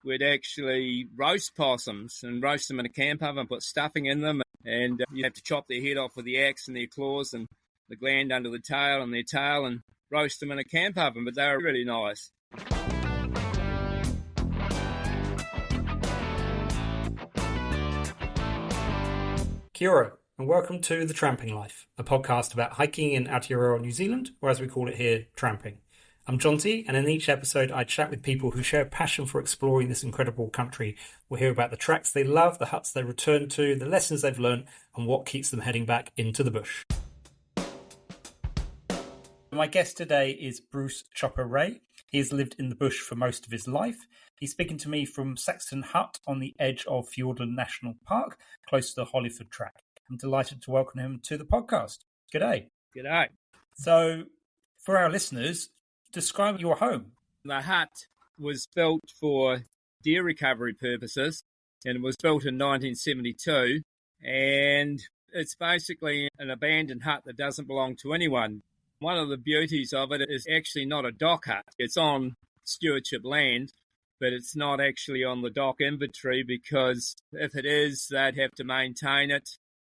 we'd actually roast possums and roast them in a camp oven, put stuffing in them, and you'd have to chop their head off with the axe and their claws and the gland under the tail and their tail and roast them in a camp oven, but they were really nice. Kia ora, and welcome to The Tramping Life, a podcast about hiking in Aotearoa, New Zealand, or as we call it here, tramping. I'm Jonty, and in each episode I chat with people who share a passion for exploring this incredible country. We'll hear about the tracks they love, the huts they return to, the lessons they've learned, and what keeps them heading back into the bush. My guest today is Bruce Chopper Reay. He has lived in the bush for most of his life. He's speaking to me from Saxton Hut on the edge of Fiordland National Park, close to the Hollyford track. I'm delighted to welcome him to the podcast. G'day. G'day. So, for our listeners, describe your home. The hut was built for deer recovery purposes and was built in 1972, and it's basically an abandoned hut that doesn't belong to anyone. One of the beauties of it is actually not a dock hut. It's on stewardship land, but it's not actually on the dock inventory because if it is, they'd have to maintain it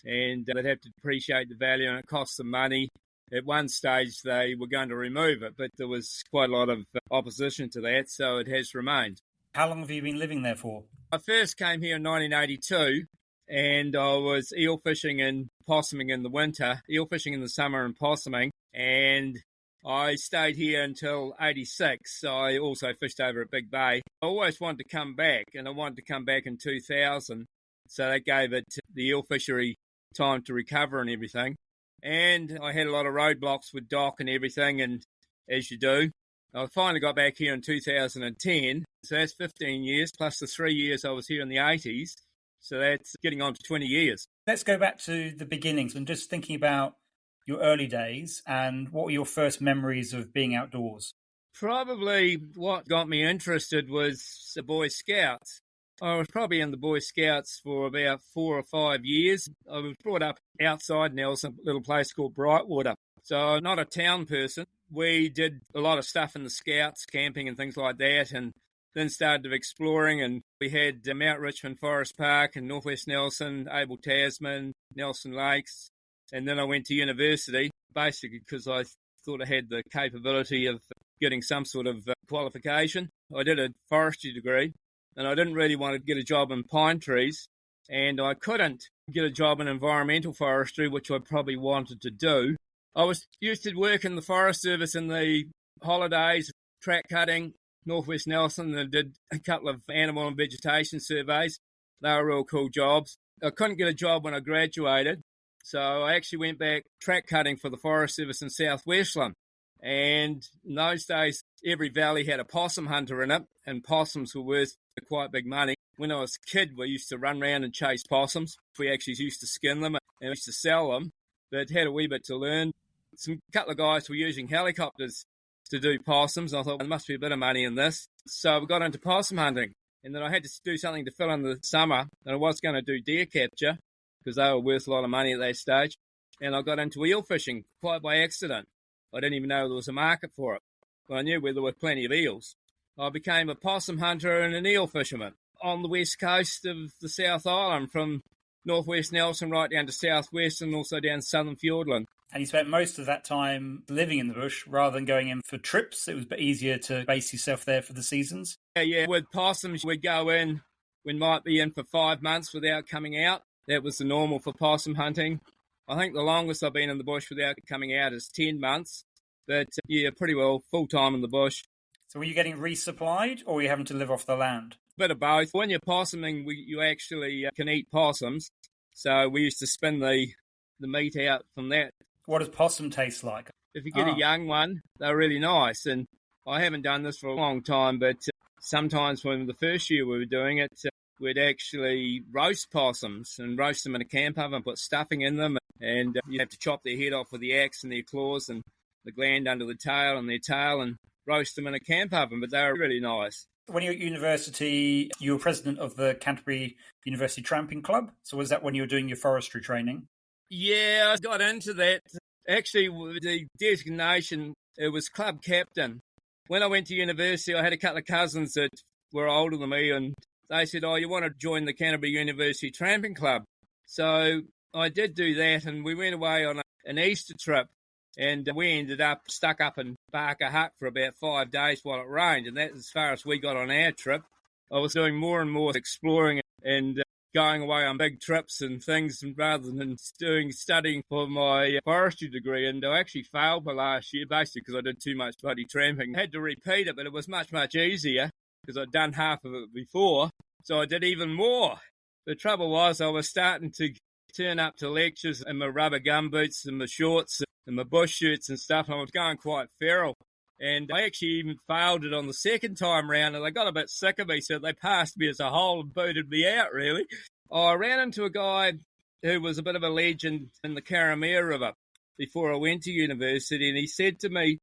and they'd have to depreciate the value and it costs them money. At one stage, they were going to remove it, but there was quite a lot of opposition to that, so it has remained. How long have you been living there for? I first came here in 1982, and I was eel fishing and possuming in the winter, eel fishing in the summer and possuming, and I stayed here until 86. I also fished over at Big Bay. I always wanted to come back, and I wanted to come back in 2000, so that gave it the eel fishery time to recover and everything. And I had a lot of roadblocks with dock and everything, and as you do. I finally got back here in 2010, so that's 15 years, plus the 3 years I was here in the 80s, so that's getting on to 20 years. Let's go back to the beginnings. I'm just thinking about your early days, and what were your first memories of being outdoors? Probably what got me interested was the Boy Scouts. I was probably in the Boy Scouts for about 4 or 5 years. I was brought up outside Nelson, a little place called Brightwater. So I'm not a town person. We did a lot of stuff in the Scouts, camping and things like that, and then started exploring. And we had Mount Richmond Forest Park and Northwest Nelson, Abel Tasman, Nelson Lakes. And then I went to university, basically because I thought I had the capability of getting some sort of qualification. I did a forestry degree. And I didn't really want to get a job in pine trees, and I couldn't get a job in environmental forestry, which I probably wanted to do. I was used to work in the Forest Service in the holidays, track cutting, Northwest Nelson, and did a couple of animal and vegetation surveys. They were real cool jobs. I couldn't get a job when I graduated, so I actually went back track cutting for the Forest Service in South Westland. And in those days, every valley had a possum hunter in it, and possums were worth quite big money. When I was a kid, we used to run around and chase possums. We actually used to skin them and we used to sell them, but had a wee bit to learn. Some couple of guys were using helicopters to do possums. I thought, there must be a bit of money in this. So we got into possum hunting, and then I had to do something to fill in the summer, and I was going to do deer capture because they were worth a lot of money at that stage. And I got into eel fishing quite by accident. I didn't even know there was a market for it, but I knew where there were plenty of eels. I became a possum hunter and an eel fisherman on the west coast of the South Island, from northwest Nelson right down to southwest and also down southern Fiordland. And you spent most of that time living in the bush rather than going in for trips. It was a bit easier to base yourself there for the seasons. Yeah. With possums, we'd go in, we might be in for 5 months without coming out. That was the normal for possum hunting. I think the longest I've been in the bush without coming out is 10 months. But yeah, pretty well full time in the bush. So were you getting resupplied, or were you having to live off the land? Bit of both. When you're possuming, you actually can eat possums. So we used to spin the meat out from that. What does possum taste like? If you get a young one, they're really nice. And I haven't done this for a long time, but sometimes when the first year we were doing it, we'd actually roast possums and roast them in a camp oven, put stuffing in them, and you'd have to chop their head off with the axe and their claws and the gland under the tail and their tail and roast them in a camp oven, but they were really nice. When you were at university, you were president of the Canterbury University Tramping Club. So was that when you were doing your forestry training? Yeah, I got into that. Actually, the designation, it was club captain. When I went to university, I had a couple of cousins that were older than me, and they said, "Oh, you want to join the Canterbury University Tramping Club?" So I did do that, and we went away on an Easter trip, and we ended up stuck up in Barker Hut for about 5 days while it rained, and that's as far as we got on our trip. I was doing more and more exploring and going away on big trips and things, and rather than studying for my forestry degree. And I actually failed my last year, basically because I did too much bloody tramping. I had to repeat it, but it was much, much easier because I'd done half of it before, so I did even more. The trouble was I was starting to turn up to lectures in my rubber gumboots and my shorts and my bush shirts and stuff, and I was going quite feral. And I actually even failed it on the second time round, and they got a bit sick of me, so they passed me as a whole and booted me out, really. I ran into a guy who was a bit of a legend in the Caramere River before I went to university, and he said to me,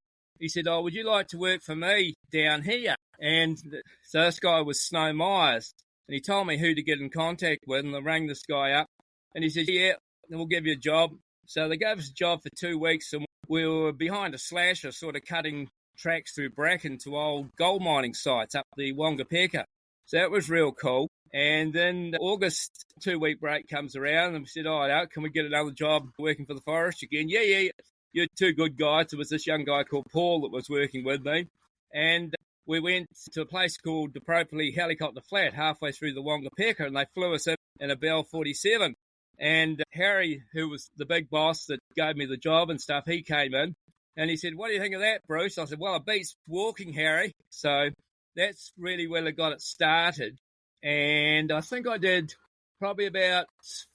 "Oh, would you like to work for me down here?" And so this guy was Snow Myers, and he told me who to get in contact with, and I rang this guy up, and he said, "Yeah, we'll give you a job." So they gave us a job for 2 weeks, and we were behind a slasher, sort of cutting tracks through bracken to old gold mining sites up the Wangapeka. So that was real cool. And then August 2-week break comes around, and we said, "Oh, can we get another job working for the forest again?" Yeah, you're two good guys. There was this young guy called Paul that was working with me. And we went to a place called appropriately Helicopter Flat, halfway through the Wangapeka, and they flew us in a Bell 47. And Harry, who was the big boss that gave me the job and stuff, he came in. And he said, "What do you think of that, Bruce?" I said, "Well, it beats walking, Harry." So that's really where I got it started. And I think I did probably about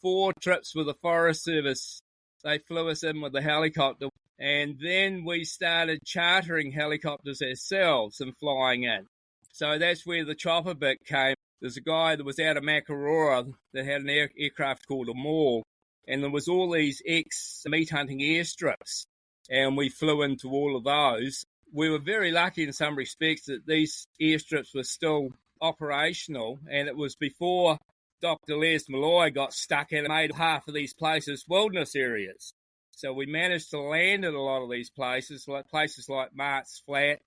4 trips with the Forest Service. They flew us in with the helicopter. And then we started chartering helicopters ourselves and flying in. So that's where the chopper bit came. There's a guy that was out of Makarora that had an aircraft called a Maul. And there was all these ex-meat hunting airstrips. And we flew into all of those. We were very lucky in some respects that these airstrips were still operational, and it was before Dr. Les Malloy got stuck and made half of these places wilderness areas. So we managed to land at a lot of these places like Mart's Flat,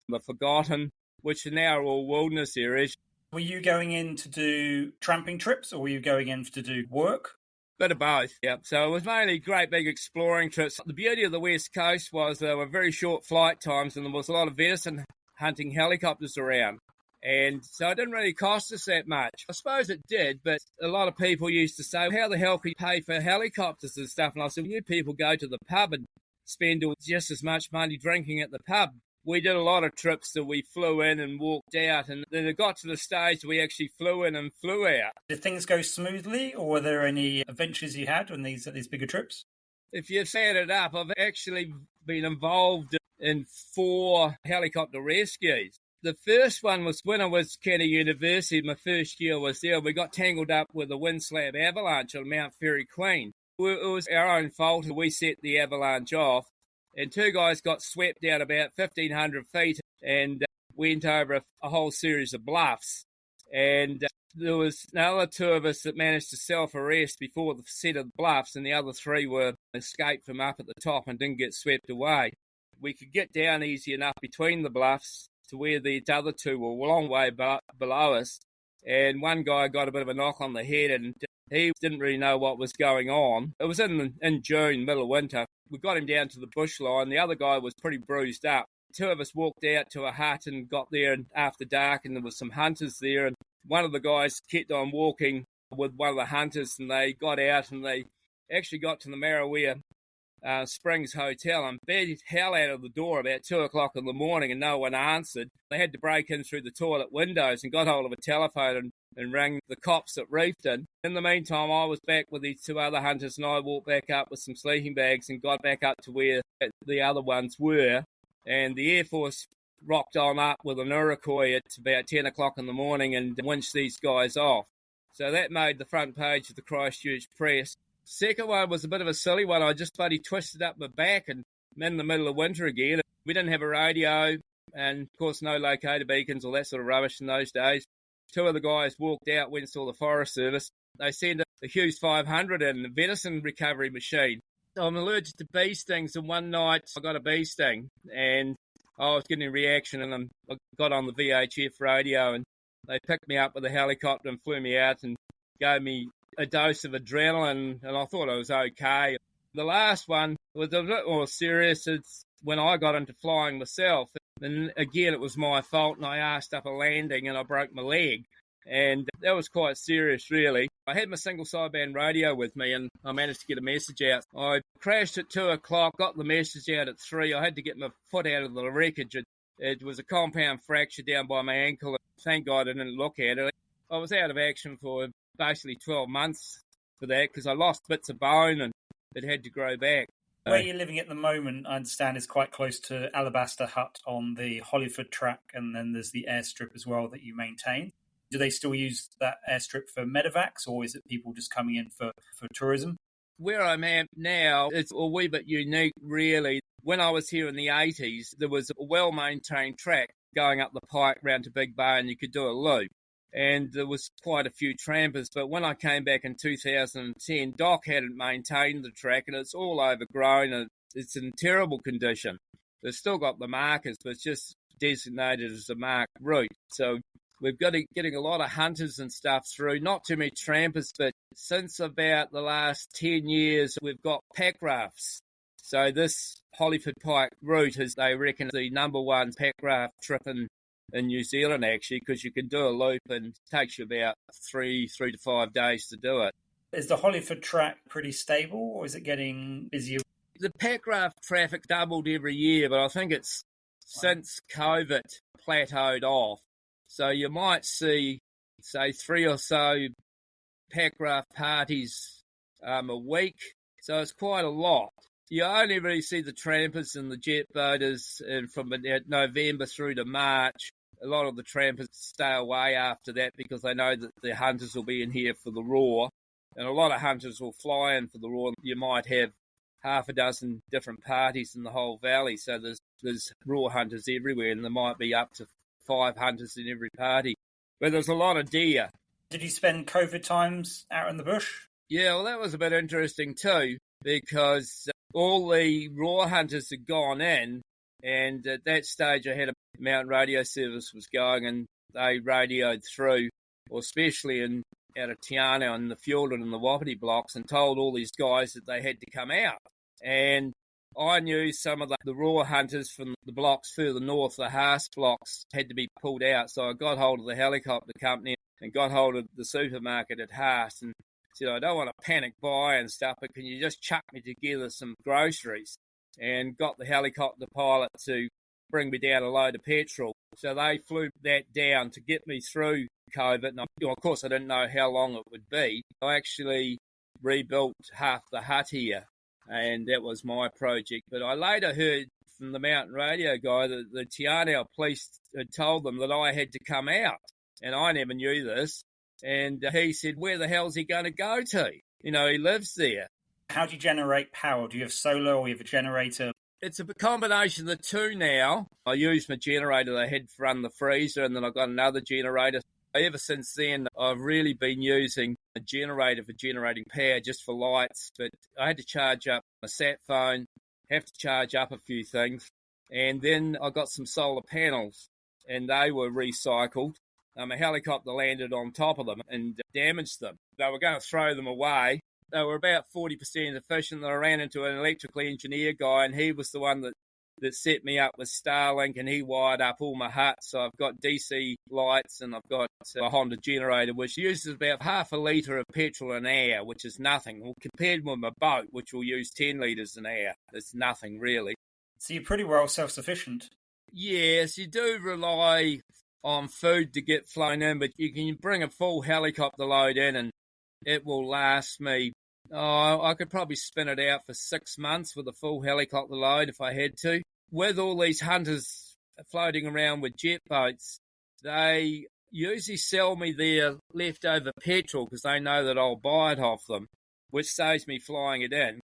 the Forgotten, which are now all wilderness areas. Were you going in to do tramping trips, or were you going in to do work? Bit of both, yeah. So it was mainly great big exploring trips. The beauty of the West Coast was there were very short flight times, and there was a lot of venison hunting helicopters around. And so it didn't really cost us that much. I suppose it did, but a lot of people used to say, "How the hell can you pay for helicopters and stuff?" And I said, "You people go to the pub and spend just as much money drinking at the pub." We did a lot of trips that we flew in and walked out, and then it got to the stage we actually flew in and flew out. Did things go smoothly, or were there any adventures you had on these bigger trips? If you add it up, I've actually been involved in 4 helicopter rescues. The first one was when I was at Canterbury University. My first year I was there. We got tangled up with a wind slab avalanche on Mount Ferry Queen. It was our own fault. We set the avalanche off, and 2 guys got swept down about 1,500 feet and went over a whole series of bluffs. And there was another 2 of us that managed to self-arrest before the set of the bluffs, and the other 3 were escaped from up at the top and didn't get swept away. We could get down easy enough between the bluffs to where the other 2 were a long way below us. And one guy got a bit of a knock on the head, and he didn't really know what was going on. It was in June, middle of winter. We got him down to the bush line. The other guy was pretty bruised up. 2 of us walked out to a hut and got there after dark, and there was some hunters there. And one of the guys kept on walking with one of the hunters, and they got out and they actually got to the Marawea Springs Hotel and beat hell out of the door about 2 o'clock in the morning, and no one answered. They had to break in through the toilet windows and got hold of a telephone and rang the cops at Reefton. In the meantime, I was back with these 2 other hunters, and I walked back up with some sleeping bags and got back up to where the other ones were. And the Air Force rocked on up with an Iroquois at about 10 o'clock in the morning and winched these guys off. So that made the front page of the Christchurch Press. Second one was a bit of a silly one. I just bloody twisted up my back, and I'm in the middle of winter again. We didn't have a radio, and of course no locator beacons, all that sort of rubbish in those days. 2 of the guys walked out, went and saw the Forest Service. They sent a Hughes 500 in, a venison recovery machine. I'm allergic to bee stings, and one night I got a bee sting, and I was getting a reaction, and I got on the VHF radio, and they picked me up with a helicopter and flew me out and gave me a dose of adrenaline, and I thought I was okay. The last one was a bit more serious. It's when I got into flying myself. And again, it was my fault, and I asked up a landing and I broke my leg. And that was quite serious, really. I had my single sideband radio with me, and I managed to get a message out. I crashed at 2 o'clock, got the message out at 3. I had to get my foot out of the wreckage. It was a compound fracture down by my ankle. Thank God I didn't look at it. I was out of action for basically 12 months for that because I lost bits of bone and it had to grow back. Where you're living at the moment, I understand, is quite close to Saxton Hut on the Hollyford track, and then there's the airstrip as well that you maintain. Do they still use that airstrip for medevacs, or is it people just coming in for tourism? Where I'm at now, it's a wee bit unique, really. When I was here in the 80s, there was a well-maintained track going up the pike round to Big Bay, and you could do a loop. And there was quite a few trampers. But when I came back in 2010, Doc hadn't maintained the track, and it's all overgrown, and it's in terrible condition. They've still got the markers, but it's just designated as a marked route. So we've got getting a lot of hunters and stuff through, not too many trampers, but since about the last 10 years, we've got pack rafts. So this Hollyford Pike route is, they reckon, the number one pack raft trip in New Zealand, actually, because you can do a loop and it takes you about 3 to 5 days to do it. Is the Hollyford track pretty stable, or is it getting busier? The pack raft traffic doubled every year, but I think it's since COVID plateaued off. So you might see, say, 3 or so pack raft parties a week. So it's quite a lot. You only really see the trampers and the jet boaters from November through to March. A lot of the trampers stay away after that because they know that the hunters will be in here for the roar. And a lot of hunters will fly in for the roar. You might have half a dozen different parties in the whole valley. So there's roar hunters everywhere, and there might be up to 5 hunters in every party. But there's a lot of deer. Did you spend COVID times out in the bush? Yeah, well, that was a bit interesting too, because all the roar hunters had gone in, and at that stage I had a mountain radio service was going, and they radioed through, or especially out of Tiana and the Fiordland and the Wapiti blocks, and told all these guys that they had to come out. And I knew some of the roar hunters from the blocks further north, the Haas blocks, had to be pulled out. So I got hold of the helicopter company and got hold of the supermarket at Haas and said, I don't want to panic buy and stuff, but can you just chuck me together some groceries? And got the helicopter pilot to bring me down a load of petrol. So they flew that down to get me through COVID. And of course, I didn't know how long it would be. I actually rebuilt half the hut here, and that was my project. But I later heard from the mountain radio guy that the Tiana police had told them that I had to come out, and I never knew this. And he said, where the hell's he going to go to? You know, he lives there. How do you generate power? Do you have solar or you have a generator? It's a combination of the two now. I use my generator that I had to run the freezer, and then I've got another generator. Ever since then, I've really been using a generator for generating power just for lights, but I had to charge up my sat phone, have to charge up a few things, and then I got some solar panels, and they were recycled. A helicopter landed on top of them and damaged them. They were going to throw them away. They were about 40% efficient. I ran into an electrical engineer guy, and he was the one that set me up with Starlink, and he wired up all my huts. So I've got DC lights, and I've got a Honda generator, which uses about half a litre of petrol an hour, which is nothing. Well, compared with my boat, which will use 10 litres an hour, it's nothing really. So you're pretty well self-sufficient. Yes, you do rely on food to get flown in, but you can bring a full helicopter load in, and it will last me. I could probably spin it out for 6 months with a full helicopter load if I had to. With all these hunters floating around with jet boats, they usually sell me their leftover petrol because they know that I'll buy it off them, which saves me flying it in.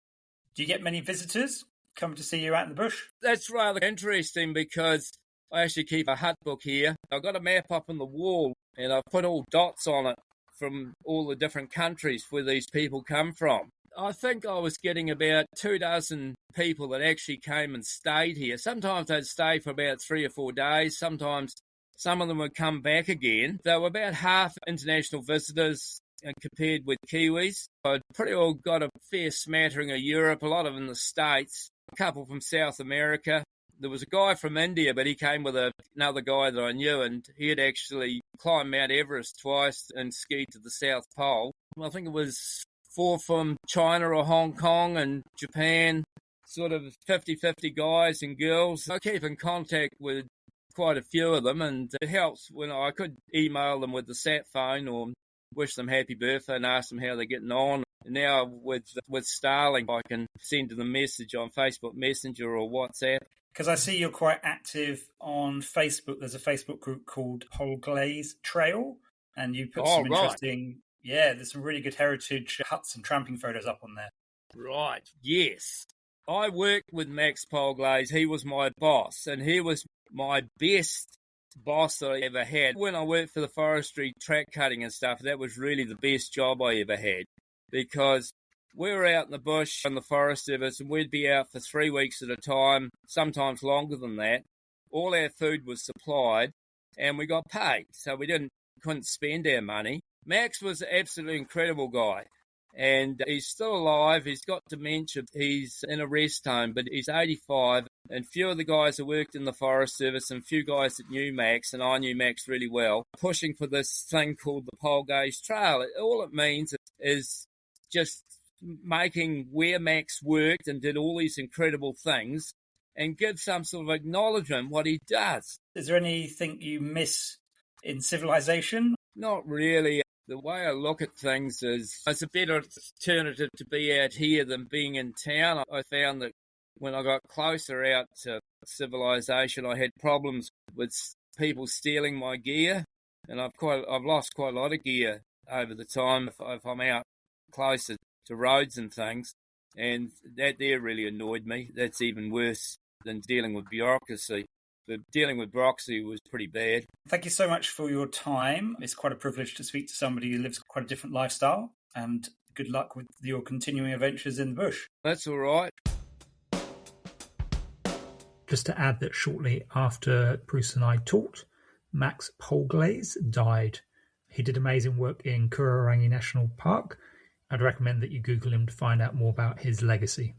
Do you get many visitors coming to see you out in the bush? That's rather interesting because I actually keep a hut book here. I've got a map up on the wall, and I've put all dots on it from all the different countries where these people come from. I think I was getting about 24 people that actually came and stayed here. Sometimes they'd stay for about 3 or 4 days. Sometimes Some of them would come back again. They were about half international visitors compared with Kiwis. I'd pretty well got a fair smattering of Europe, a lot of them in the States, a couple from South America. There was a guy from India, but he came with another guy that I knew, and he had actually climbed Mount Everest twice and skied to the South Pole. I think it was 4 from China or Hong Kong and Japan, sort of 50-50 guys and girls. I keep in contact with quite a few of them, and it helps when I could email them with the sat phone or wish them happy birthday and ask them how they're getting on. Now with Starlink, I can send them a message on Facebook Messenger or WhatsApp. Because I see you're quite active on Facebook. There's a Facebook group called Polglaze Trail, and you put some interesting, there's some really good heritage huts and tramping photos up on there. Right, yes. I worked with Max Polglaze. He was my boss, and he was my best boss that I ever had. When I worked for the forestry track cutting and stuff, that was really the best job I ever had, because we were out in the bush in the Forest Service, and we'd be out for 3 weeks at a time, sometimes longer than that. All our food was supplied, and we got paid, so we couldn't spend our money. Max was an absolutely incredible guy, and he's still alive. He's got dementia. He's in a rest home, but he's 85. And few of the guys that worked in the Forest Service and few guys that knew Max, and I knew Max really well, pushing for this thing called the Polglaze Trail. All it means is just making where Max worked and did all these incredible things and give some sort of acknowledgement what he does. Is there anything you miss in civilization? Not really. The way I look at things is it's a better alternative to be out here than being in town. I found that when I got closer out to civilization, I had problems with people stealing my gear, and I've lost quite a lot of gear over the time if I'm out closer to roads and things, and that there really annoyed me. That's even worse than dealing with bureaucracy. But dealing with bureaucracy was pretty bad. Thank you so much for your time. It's quite a privilege to speak to somebody who lives quite a different lifestyle, and good luck with your continuing adventures in the bush. That's all right. Just to add that shortly after Bruce and I talked, Max Polglaze died. He did amazing work in Kurarangi National Park. I'd recommend that you Google him to find out more about his legacy.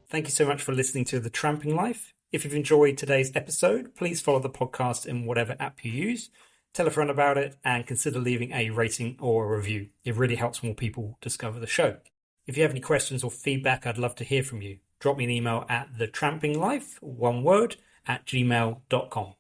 Thank you so much for listening to The Tramping Life. If you've enjoyed today's episode, please follow the podcast in whatever app you use. Tell a friend about it and consider leaving a rating or a review. It really helps more people discover the show. If you have any questions or feedback, I'd love to hear from you. Drop me an email at thetrampinglife, one word, @gmail.com.